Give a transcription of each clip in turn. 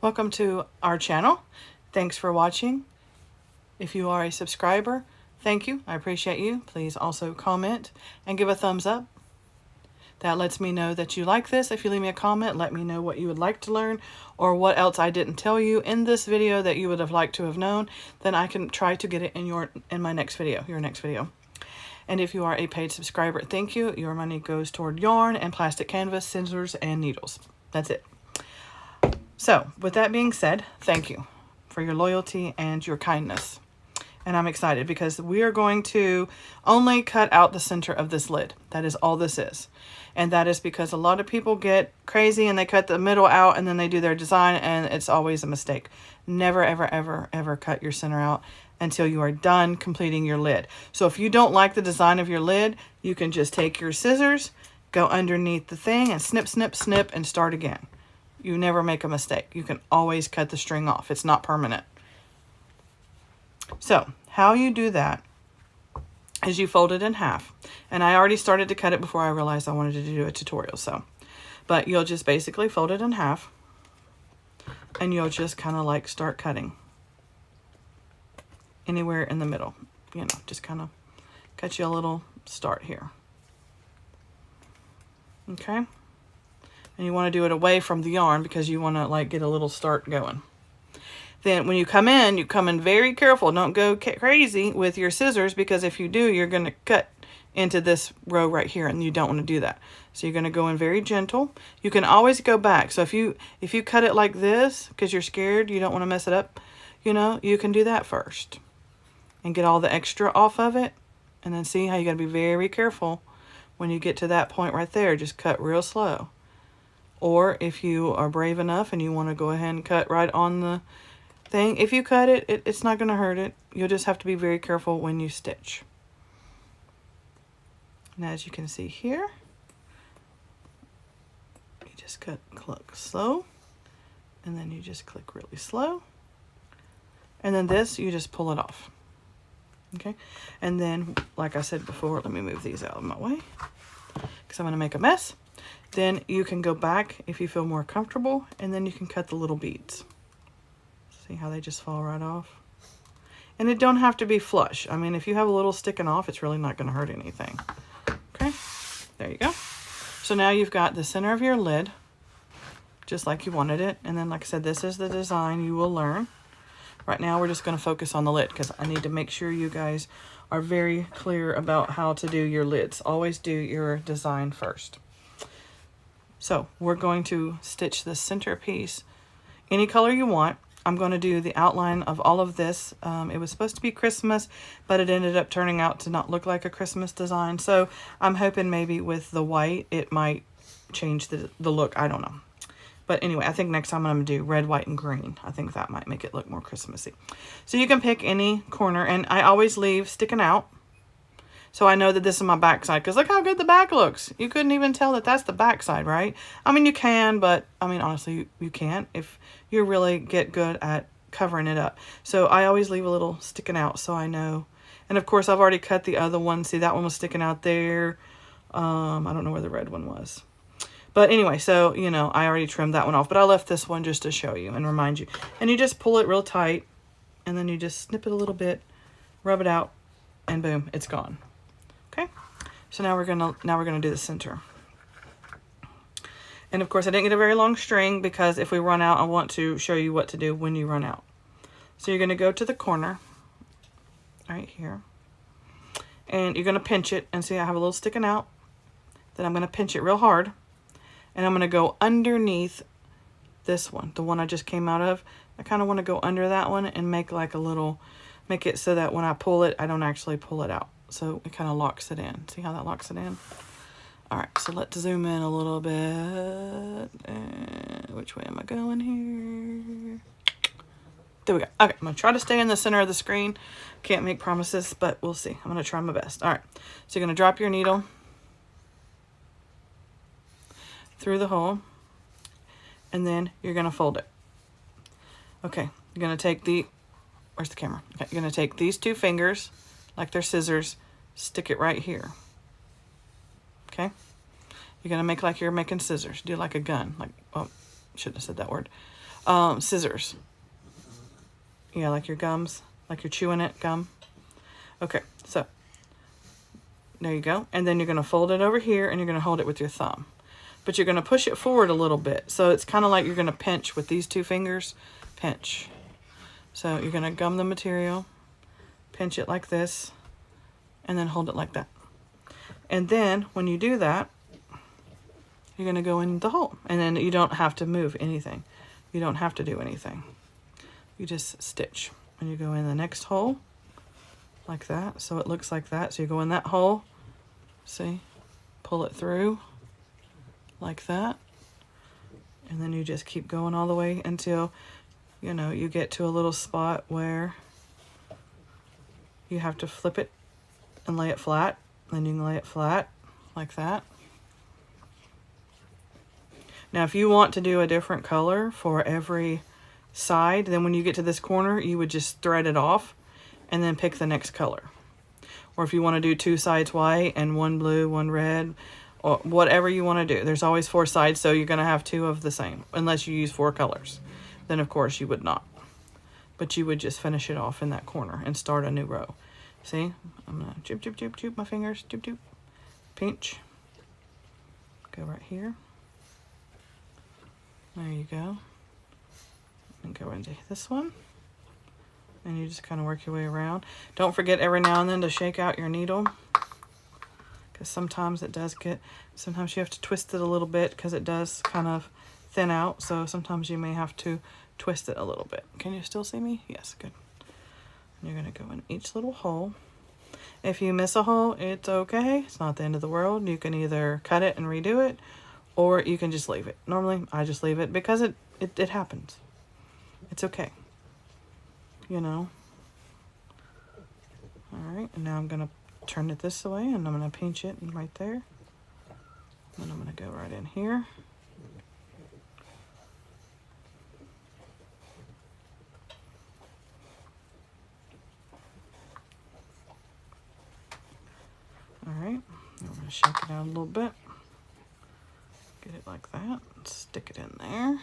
Welcome to our channel. Thanks for watching. If you are a subscriber, thank you. I appreciate you. Please also comment and give a thumbs up. That lets me know that you like this. If you leave me a comment, let me know what you would like to learn or what else I didn't tell you in this video that you would have liked to have known. Then I can try to get it in my next video, your next video. And if you are a paid subscriber, thank you. Your money goes toward yarn and plastic canvas, scissors, and needles. That's it. So, with that being said, thank you for your loyalty and your kindness. And I'm excited because we are going to only cut out the center of this lid. That is all this is. And that is because a lot of people get crazy and they cut the middle out and then they do their design and it's always a mistake. Never, ever, ever, ever cut your center out until you are done completing your lid. So if you don't like the design of your lid, you can just take your scissors, go underneath the thing and snip, snip, snip and start again. You never make a mistake. You can always cut the string off. It's not permanent. So how you do that is you fold it in half. And I already started to cut it before I realized I wanted to do a tutorial. But you'll just basically fold it in half and you'll just kind of like start cutting anywhere in the middle. You know, just kind of cut you a little start here. Okay. And you want to do it away from the yarn because you want to like get a little start going. Then when you come in very careful. Don't go crazy with your scissors because if you do, you're going to cut into this row right here and you don't want to do that. So you're going to go in very gentle. You can always go back. So if you cut it like this because you're scared, you don't want to mess it up, you know, you can do that first and get all the extra off of it. And then see how you got to be very careful when you get to that point right there. Just cut real slow. Or if you are brave enough and you want to go ahead and cut right on the thing, if you cut it, it's not going to hurt it. You'll just have to be very careful when you stitch. And as you can see here, you just click slow, and then you just click really slow. And then this, you just pull it off. Okay? And then, like I said before, let me move these out of my way because I'm going to make a mess. Then you can go back if you feel more comfortable, and then you can cut the little beads. See how they just fall right off? And it don't have to be flush. I mean, if you have a little sticking off, it's really not going to hurt anything. Okay, there you go. So now you've got the center of your lid, just like you wanted it. And then, like I said, this is the design you will learn. Right now, we're just going to focus on the lid because I need to make sure you guys are very clear about how to do your lids. Always do your design first. So we're going to stitch the center piece any color you want. I'm going to do the outline of all of this. It was supposed to be Christmas, but it ended up turning out to not look like a Christmas design. So I'm hoping maybe with the white, it might change the look. I don't know. But anyway, I think next time I'm going to do red, white, and green. I think that might make it look more Christmassy. So you can pick any corner, and I always leave sticking out. So I know that this is my back side, because look how good the back looks. You couldn't even tell that that's the back side, right? I mean, you can, but I mean, honestly, you can't if you really get good at covering it up. So I always leave a little sticking out so I know. And of course, I've already cut the other one. See, that one was sticking out there. I don't know where the red one was. But anyway, so, you know, I already trimmed that one off. But I left this one just to show you and remind you. And you just pull it real tight. And then you just snip it a little bit, rub it out, and boom, it's gone. Okay, so now we're gonna do the center. And of course I didn't get a very long string because if we run out, I want to show you what to do when you run out. So you're gonna go to the corner right here and you're gonna pinch it, and see I have a little sticking out. Then I'm gonna pinch it real hard and I'm gonna go underneath this one, the one I just came out of. I kind of want to go under that one and make like a little, make it so that when I pull it, I don't actually pull it out. So it kind of locks it in. See how that locks it in? All right, so let's zoom in a little bit. Which way am I going here? There we go. Okay, I'm going to try to stay in the center of the screen. Can't make promises, but we'll see. I'm going to try my best. All right, so you're going to drop your needle through the hole, and then you're going to fold it. Okay, you're going to take where's the camera? Okay, you're going to take these two fingers, like they're scissors, stick it right here. Okay, you're gonna make like you're making scissors. Do like a gun, like, oh, shouldn't have said that word. scissors. Yeah, like your gums, like you're chewing it, gum. Okay, so there you go. And then you're going to fold it over here and you're going to hold it with your thumb. But you're going to push it forward a little bit. So it's kind of like you're going to pinch with these two fingers. Pinch. So you're going to gum the material, pinch it like this, and then hold it like that. And then when you do that, you're going to go in the hole. And then you don't have to move anything. You don't have to do anything. You just stitch. And you go in the next hole like that. So it looks like that. So you go in that hole. See? Pull it through like that. And then you just keep going all the way until, you know, you get to a little spot where you have to flip it and lay it flat. Then you can lay it flat like that. Now, if you want to do a different color for every side, then when you get to this corner, you would just thread it off and then pick the next color. Or if you want to do two sides white and one blue, one red, or whatever you want to do. There's always four sides, so you're going to have two of the same, unless you use four colors. Then, of course, you would not. But you would just finish it off in that corner and start a new row. See? I'm going to joop, joop, joop, joop my fingers. Joop, joop. Pinch. Go right here. There you go. And go into this one. And you just kind of work your way around. Don't forget every now and then to shake out your needle. Because sometimes it does get, sometimes you have to twist it a little bit because it does kind of thin out. So sometimes you may have to twist it a little bit. Can you still see me? Yes, good. And you're going to go in each little hole. If you miss a hole, it's okay. It's not the end of the world. You can either cut it and redo it, or you can just leave it. Normally, I just leave it because it happens. It's okay. You know. All right, and now I'm going to turn it this way, and I'm going to pinch it right there. And I'm going to go right in here. All right, I'm going to shake it out a little bit. Get it like that. Stick it in there.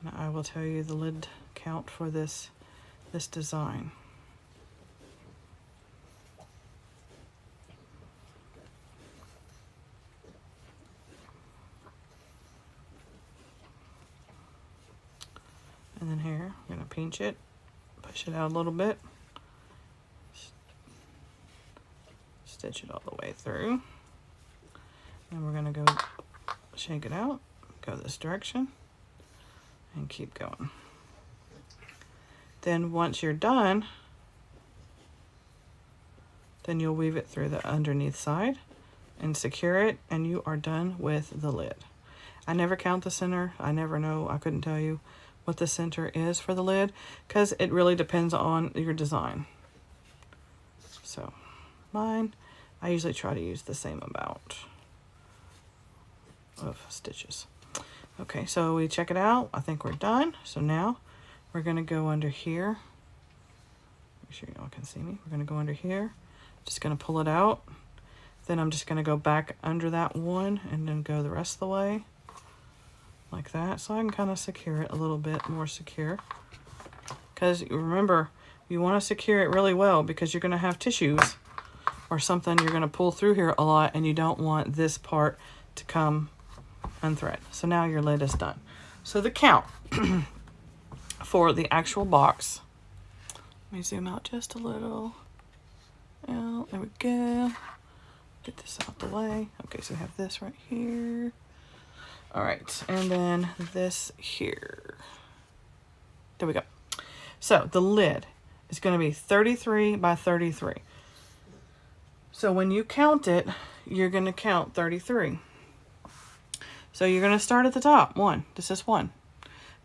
Now I will tell you the lid count for this design. And then here, I'm going to pinch it, push it out a little bit, stitch it all the way through. And we're going to go shake it out, go this direction, and keep going. Then once you're done, then you'll weave it through the underneath side and secure it, and you are done with the lid. I never count the center. I never know. I couldn't tell you what the center is for the lid because it really depends on your design. So mine, I usually try to use the same amount of stitches. Okay, so we check it out. I think we're done. So now we're going to go under here. Make sure y'all can see me. We're going to go under here. Just going to pull it out. Then I'm just going to go back under that one and then go the rest of the way like that. So I can kind of secure it a little bit more secure. Because remember, you want to secure it really well because you're going to have tissues or something you're going to pull through here a lot, and you don't want this part to come unthread. So now your lid is done. So the count for the actual box, let me zoom out just a little. Oh, there we go. Get this out the way. Okay, so we have this right here. All right, and then this here. There we go. So the lid is going to be 33 by 33. So when you count it, you're going to count 33. So you're going to start at the top. 1. This is 1.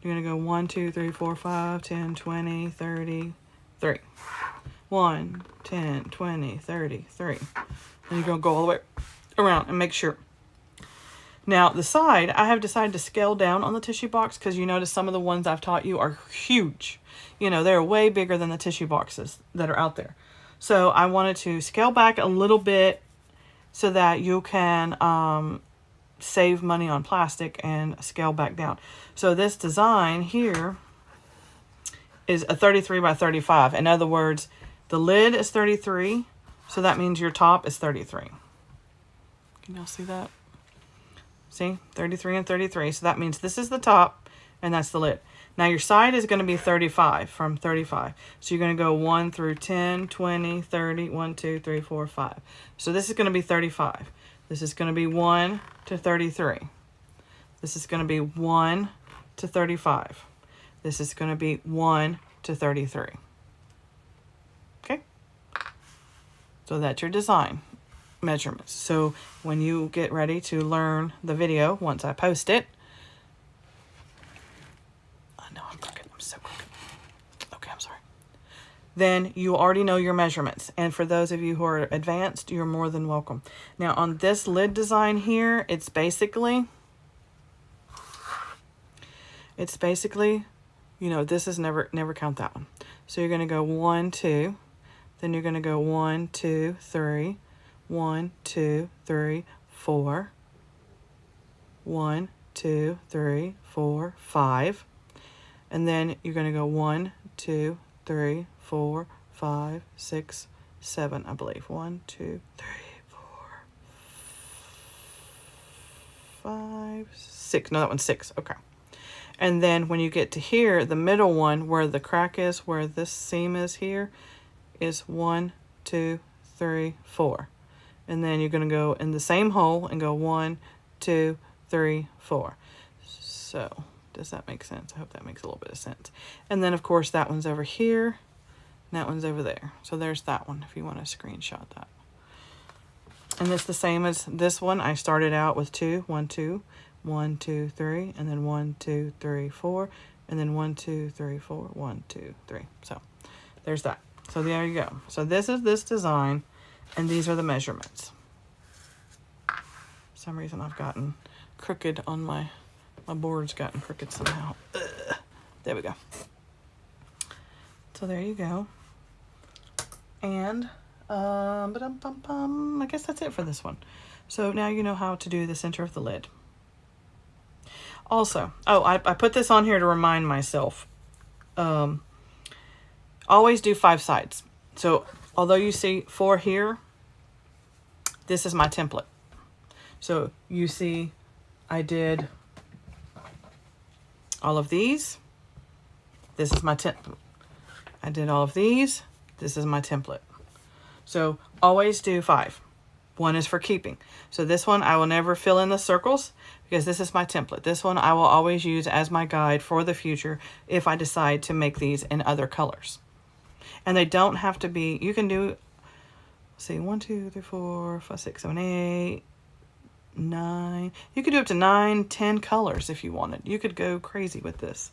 You're going to go 1, 2, 3, 4, 5, 10, 20, 30, 3. 1, 10, 20, 30, 3. And you're going to go all the way around and make sure. Now, the side, I have decided to scale down on the tissue box because you notice some of the ones I've taught you are huge. You know, they're way bigger than the tissue boxes that are out there. So I wanted to scale back a little bit so that you can save money on plastic and scale back down. So this design here is a 33 by 35. In other words, the lid is 33, so that means your top is 33. Can y'all see that? See, 33 and 33. So that means this is the top and that's the lid. Now your side is going to be 35 from 35. So you're going to go 1 through 10, 20, 30, 1, 2, 3, 4, 5. So this is going to be 35. This is going to be 1 to 33. This is going to be 1 to 35. This is going to be 1 to 33. Okay? So that's your design measurements. So when you get ready to learn the video, once I post it, I know I'm crooked. I'm so crooked. Okay, I'm sorry. Then you already know your measurements. And for those of you who are advanced, you're more than welcome. Now on this lid design here, it's basically, you know, this is never count that one. So you're going to go 1, 2, then you're going to go 1, 2, 3, 1, 2, 3, 4, 1, 2, 3, 4, 5, and then you're going to go 1, 2, 3, 4, 5, 6, 7, I believe. 1, 2, 3, 4, 5, 6. No, that one's 6. Okay. And then when you get to here, the middle one where the crack is, where this seam is here, is 1, 2, 3, 4. And then you're going to go in the same hole and go 1, 2, 3, 4. So does that make sense? I hope that makes a little bit of sense. And then of course that one's over here, and that one's over there. So there's that one if you want to screenshot that. And it's the same as this one. I started out with 2, 1, 2, 1, 2, 3, and then 1, 2, 3, 4, and then 1, 2, 3, 4, 1, 2, 3. So there's that. So there you go. So this is this design, and these are the measurements. For some reason I've gotten crooked on my board's gotten crooked somehow. Ugh. There we go. So there you go. And I guess that's it for this one. So now you know how to do the center of the lid. Also, I put this on here to remind myself. Always do 5 sides. So although you see 4 here, this is my template. So you see I did all of these. This is my template. I did all of these. This is my template. So always do 5. 1 is for keeping. So this one I will never fill in the circles because this is my template. This one I will always use as my guide for the future if I decide to make these in other colors. And they don't have to be, you can do, see, 1, 2, 3, 4, 5, 6, 7, 8, 9. You could do up to 9, 10 colors if you wanted. You could go crazy with this.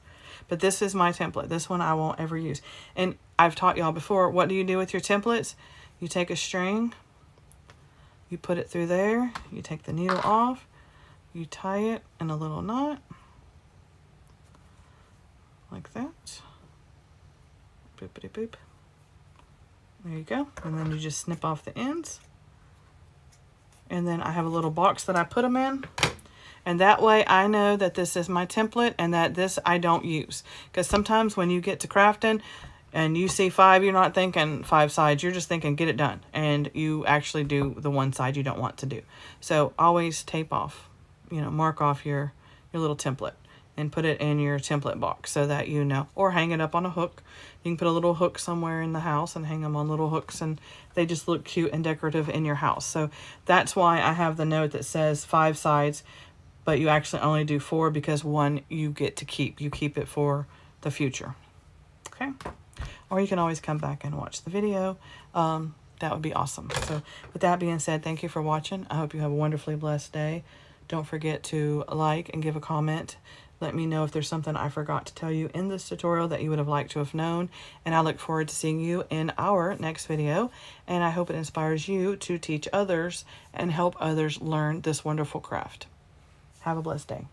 But this is my template. This one I won't ever use. And I've taught y'all before, what do you do with your templates? You take a string, you put it through there, you take the needle off, you tie it in a little knot, like that. Boopity boop. There you go. And then you just snip off the ends. And then I have a little box that I put them in. And that way I know that this is my template and that this I don't use. Because sometimes when you get to crafting and you see 5, you're not thinking 5 sides. You're just thinking get it done. And you actually do the one side you don't want to do. So always tape off, you know, mark off your little template and put it in your template box so that you know. Or hang it up on a hook. You can put a little hook somewhere in the house and hang them on little hooks, and they just look cute and decorative in your house. So that's why I have the note that says 5 sides, but you actually only do 4 because 1 you get to keep. You keep it for the future. Okay? Or you can always come back and watch the video. That would be awesome. So with that being said, thank you for watching. I hope you have a wonderfully blessed day. Don't forget to like and give a comment. Let me know if there's something I forgot to tell you in this tutorial that you would have liked to have known. And I look forward to seeing you in our next video. And I hope it inspires you to teach others and help others learn this wonderful craft. Have a blessed day.